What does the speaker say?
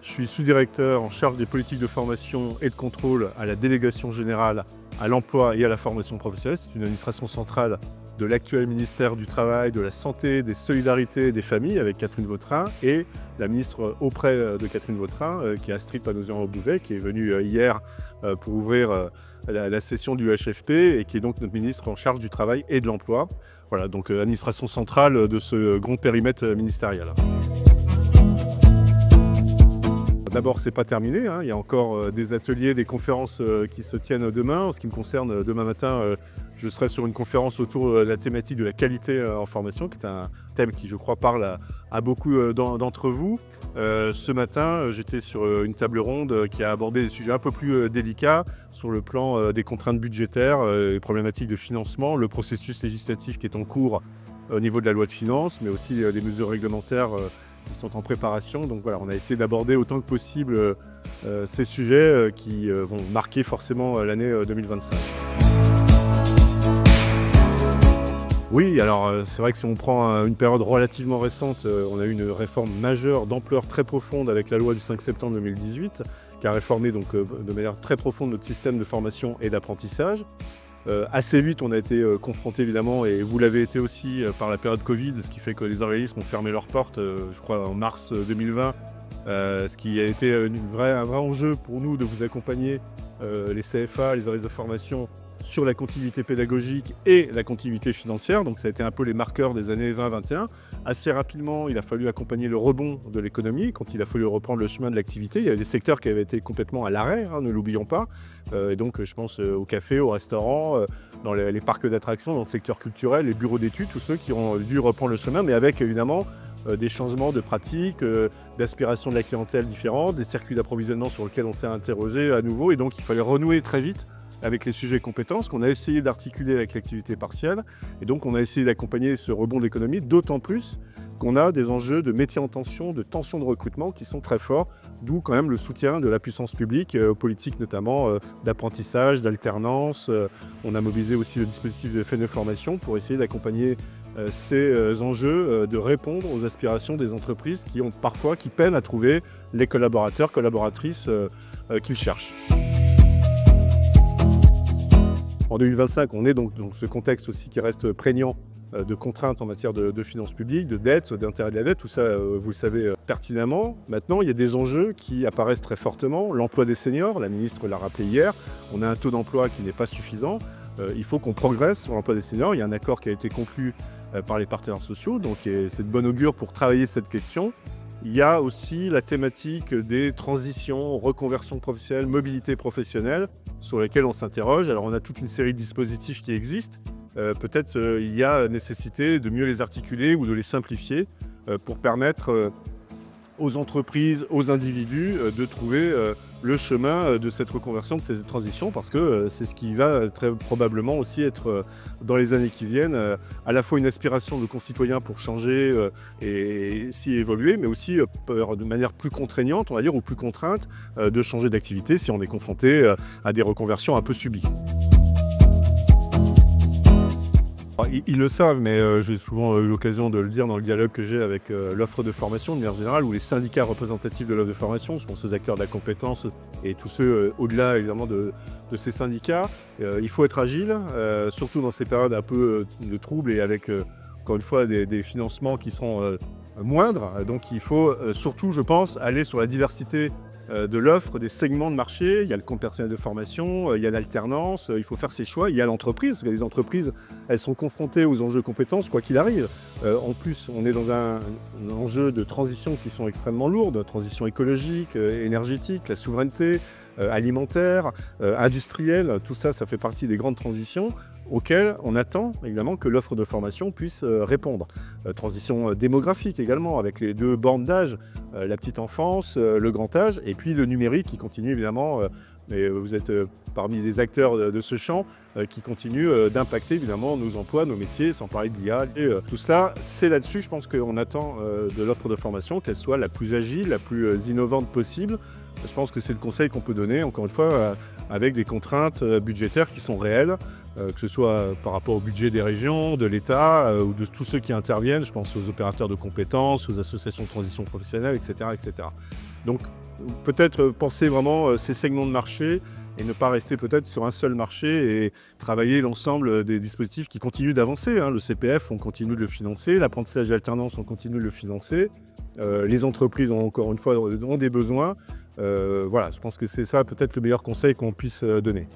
Je suis sous-directeur en charge des politiques de formation et de contrôle à la délégation générale à l'emploi et à la formation professionnelle. C'est une administration centrale de l'actuel ministère du Travail, de la Santé, des Solidarités et des Familles avec Catherine Vautrin et la ministre auprès de Catherine Vautrin, qui est Astrid Panosyan-Bouvet, qui est venue hier pour ouvrir la session du HFP et qui est donc notre ministre en charge du Travail et de l'Emploi. Voilà, donc administration centrale de ce grand périmètre ministériel. D'abord, c'est pas terminé, hein. Il y a encore des ateliers, des conférences qui se tiennent demain. En ce qui me concerne, demain matin, je serai sur une conférence autour de la thématique de la qualité en formation, qui est un thème qui, je crois, parle à beaucoup d'entre vous. Ce matin, j'étais sur une table ronde qui a abordé des sujets un peu plus délicats sur le plan des contraintes budgétaires, les problématiques de financement, le processus législatif qui est en cours au niveau de la loi de finances, mais aussi des mesures réglementaires qui sont en préparation. Donc voilà, on a essayé d'aborder autant que possible ces sujets qui vont marquer forcément l'année 2025. Oui, alors c'est vrai que si on prend une période relativement récente, on a eu une réforme majeure d'ampleur très profonde avec la loi du 5 septembre 2018, qui a réformé donc, de manière très profonde notre système de formation et d'apprentissage. Assez vite, on a été confronté évidemment, et vous l'avez été aussi par la période Covid, ce qui fait que les organismes ont fermé leurs portes, je crois en mars 2020, ce qui a été un vrai enjeu pour nous de vous accompagner, les CFA, les organismes de formation, sur la continuité pédagogique et la continuité financière. Donc ça a été un peu les marqueurs des années 20-21. Assez rapidement, il a fallu accompagner le rebond de l'économie quand il a fallu reprendre le chemin de l'activité. Il y avait des secteurs qui avaient été complètement à l'arrêt, hein, ne l'oublions pas. Et donc je pense au café, au restaurant, dans les parcs d'attractions, dans le secteur culturel, les bureaux d'études, tous ceux qui ont dû reprendre le chemin, mais avec évidemment des changements de pratiques, d'aspiration de la clientèle différentes, des circuits d'approvisionnement sur lesquels on s'est interrogé à nouveau. Et donc il fallait renouer très vite avec les sujets compétences qu'on a essayé d'articuler avec l'activité partielle. Et donc on a essayé d'accompagner ce rebond de l'économie, d'autant plus qu'on a des enjeux de métiers en tension, de tension de recrutement qui sont très forts, d'où quand même le soutien de la puissance publique, aux politiques notamment d'apprentissage, d'alternance. On a mobilisé aussi le dispositif de fin de formation pour essayer d'accompagner ces enjeux, de répondre aux aspirations des entreprises qui peinent à trouver les collaborateurs, collaboratrices qu'ils cherchent. En 2025, on est donc dans ce contexte aussi qui reste prégnant de contraintes en matière de finances publiques, de dettes, d'intérêt de la dette, tout ça vous le savez pertinemment. Maintenant, il y a des enjeux qui apparaissent très fortement. L'emploi des seniors, la ministre l'a rappelé hier, on a un taux d'emploi qui n'est pas suffisant. Il faut qu'on progresse sur l'emploi des seniors. Il y a un accord qui a été conclu par les partenaires sociaux, donc c'est de bon augure pour travailler cette question. Il y a aussi la thématique des transitions, reconversions professionnelles, mobilité professionnelle, sur lesquelles on s'interroge. Alors on a toute une série de dispositifs qui existent. Peut-être il y a nécessité de mieux les articuler ou de les simplifier pour permettre aux entreprises, aux individus de trouver le chemin de cette reconversion, de cette transition, parce que c'est ce qui va très probablement aussi être dans les années qui viennent, à la fois une aspiration de concitoyens pour changer et s'y évoluer, mais aussi de manière plus contraignante, on va dire, ou plus contrainte, de changer d'activité si on est confronté à des reconversions un peu subies. Ils le savent, mais j'ai souvent eu l'occasion de le dire dans le dialogue que j'ai avec l'offre de formation de manière générale, ou les syndicats représentatifs de l'offre de formation, je pense aux acteurs de la compétence et tous ceux au-delà évidemment de ces syndicats. Il faut être agile, surtout dans ces périodes un peu de troubles et avec encore une fois des financements qui sont moindres. Donc il faut surtout, je pense, aller sur la diversité de l'offre, des segments de marché. Il y a le compte personnel de formation, il y a l'alternance, il faut faire ses choix. Il y a l'entreprise, parce que les entreprises, elles sont confrontées aux enjeux compétences, quoi qu'il arrive. En plus, on est dans un enjeu de transition qui sont extrêmement lourdes, transition écologique, énergétique, la souveraineté alimentaire, industrielle, tout ça, ça fait partie des grandes transitions auxquelles on attend évidemment que l'offre de formation puisse répondre. Transition démographique également, avec les deux bornes d'âge, la petite enfance, le grand âge, et puis le numérique qui continue évidemment, mais vous êtes parmi les acteurs de ce champ, qui continue d'impacter évidemment nos emplois, nos métiers, sans parler de l'IA. Tout ça, c'est là-dessus, je pense qu'on attend de l'offre de formation, qu'elle soit la plus agile, la plus innovante possible. Je pense que c'est le conseil qu'on peut donner, encore une fois, avec des contraintes budgétaires qui sont réelles, que ce soit par rapport au budget des régions, de l'État ou de tous ceux qui interviennent. Je pense aux opérateurs de compétences, aux associations de transition professionnelle, etc. etc. Donc peut-être penser vraiment ces segments de marché et ne pas rester peut-être sur un seul marché et travailler l'ensemble des dispositifs qui continuent d'avancer, hein. Le CPF, on continue de le financer, l'apprentissage d'alternance, on continue de le financer. Les entreprises ont encore une fois ont des besoins. Voilà, je pense que c'est ça peut-être le meilleur conseil qu'on puisse donner.